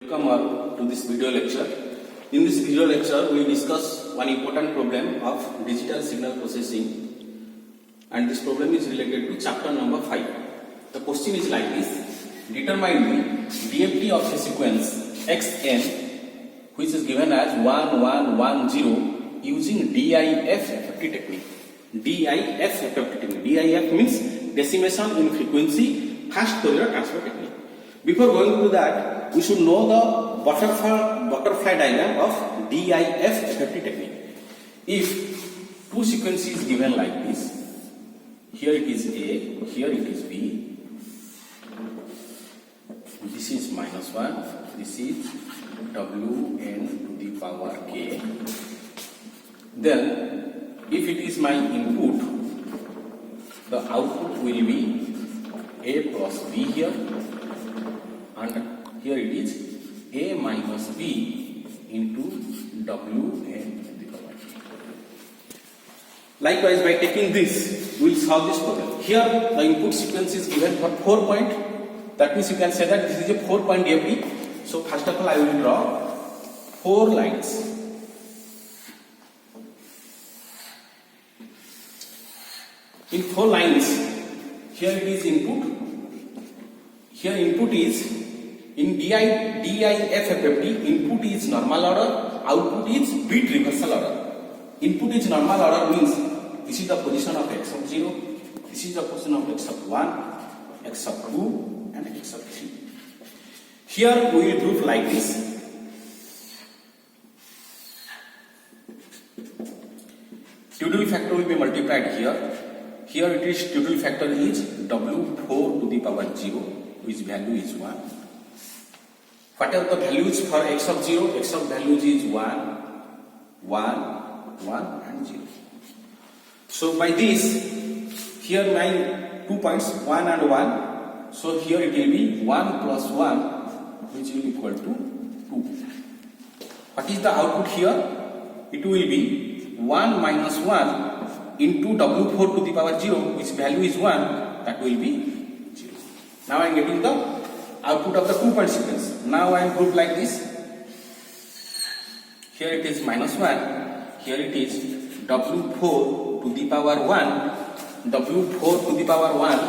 Welcome all to this video lecture. In this video lecture, we discuss one important problem of digital signal processing, and this problem is related to chapter number 5. The question is like this: determine the DFT of a sequence xn which is given as 1110 using DIF-FFT technique. DIF-FFT technique. DIF means decimation in frequency fast Fourier transfer technique. Before going to that, we should know the butterfly diagram of DIF-FFT technique. If two sequences given like this, here it is A, here it is B, this is -1, this is Wn to the power k. Then, if it is my input, the output will be A plus B here, and here it is A minus B into Wn to the power k. Likewise, by taking this, we will solve this problem. Here, the input sequence is given for 4 point. That means you can say that this is a 4-point DFT. So, first of all, I will draw 4 lines. In 4 lines, here it is input. Here input is in DIF-FFT, input is normal order, output is bit reversal order. Input is normal order means this is the position of x of 0, this is the position of x of 1, x of 2 and x of 3. Here we will group like this. Tuple factor will be multiplied here. Here it is tuple factor is W4 to the power 0, which value is 1. What are the values for x of 0? X of values is 1, 1, 1 and 0. So by this, here my 2 points 1 and 1. So here it will be 1 plus 1, which will equal to 2. What is the output here? It will be 1 minus 1 into W4 to the power 0, which value is 1, that will be 0. Now I am getting the output of the 2-point sequence. Now I am grouped like this. Here it is -1, here it is W4 to the power 1, W4 to the power 1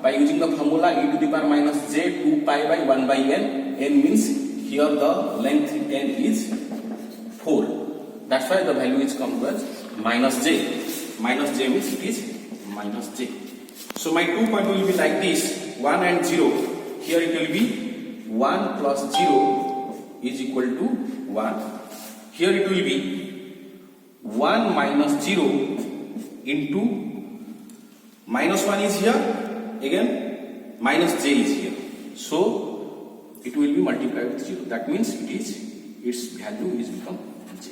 by using the formula e to the power minus j 2 pi by 1 by n. N means here the length n is 4. That's why the value is come to as minus j. Minus j means it is minus j. So my 2 point will be like this, 1 and 0. Here it will be 1 plus 0 is equal to 1. Here it will be 1 minus 0 into minus 1 is here, again minus j is here. So it will be multiplied with 0. That means its value is become j.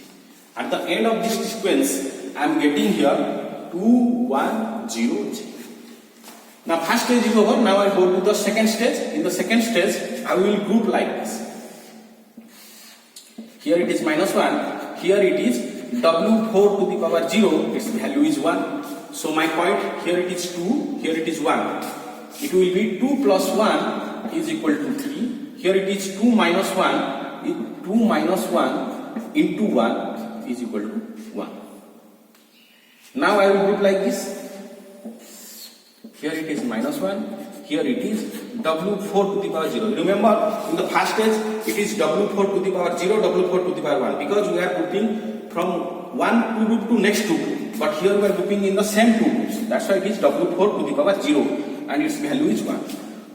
At the end of this sequence, I am getting here 2, 1, 0, j. Now first stage is over. Now I go to the second stage. In the second stage, I will group like this. Here it is -1. Here it is W4 to the power 0. Its value is 1. So my point here it is 2. Here it is 1. It will be 2 plus 1 is equal to 3. Here it is 2 minus 1. 2 minus 1 into 1 is equal to 1. Now I will group like this. Here it is -1, here it is W4 to the power 0. Remember, in the first stage, it is W4 to the power 0, W4 to the power 1, because we are grouping from one group to next group. But here we are grouping in the same 2 groups. That's why it is W4 to the power 0, and its value is 1.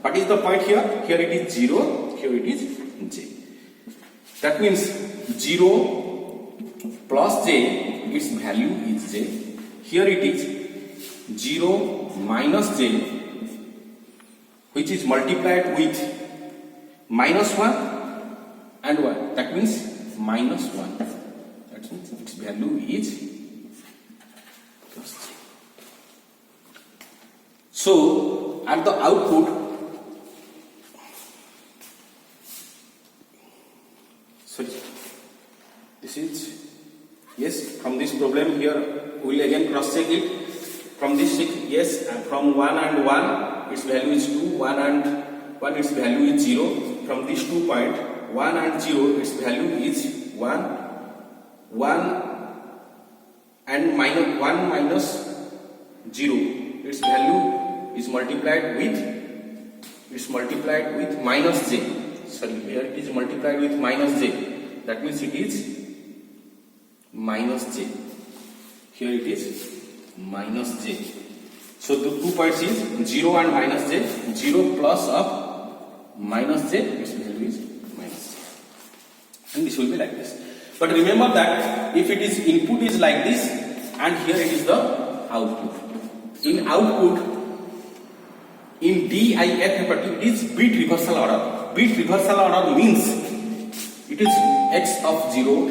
What is the point here? Here it is 0, here it is j. That means 0 plus j, its value is j. Here it is 0 minus j, which is multiplied with -1 and 1. That means -1. That means its value is plus j. So at the output, this is, yes, from this problem here we will again cross check it. From this, yes, from 1 and 1, its value is 2, 1 and 1, its value is 0. From these 2 points, 1 and 0, its value is 1, 1 and minus 1 minus 0, its value is multiplied with minus j. Sorry, here it is multiplied with minus j. That means it is minus j. Here it is minus j. So the 2 points is 0 and minus j. 0 plus of minus j, its value is minus j. And this will be like this. But remember that if it is input is like this and here it is the output. In output, in DIF it is bit reversal order. Bit reversal order means it is x of 0.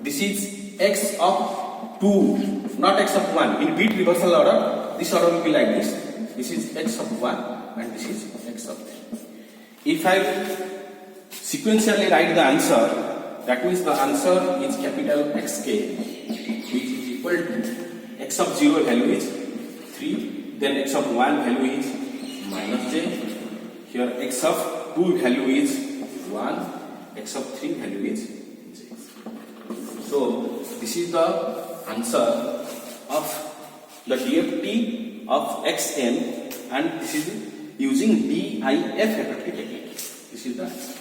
This is x of 2, not x of 1. In bit reversal order, this order will be like this. This is x of 1 and this is x of 3. If I sequentially write the answer, that means the answer is capital XK, which is equal to x of 0 value is 3, then x of 1 value is minus j, here x of 2 value is 1, x of 3 value is j. So this is the answer of the DFT of xn, and this is using DIF FFT technique. This is the answer.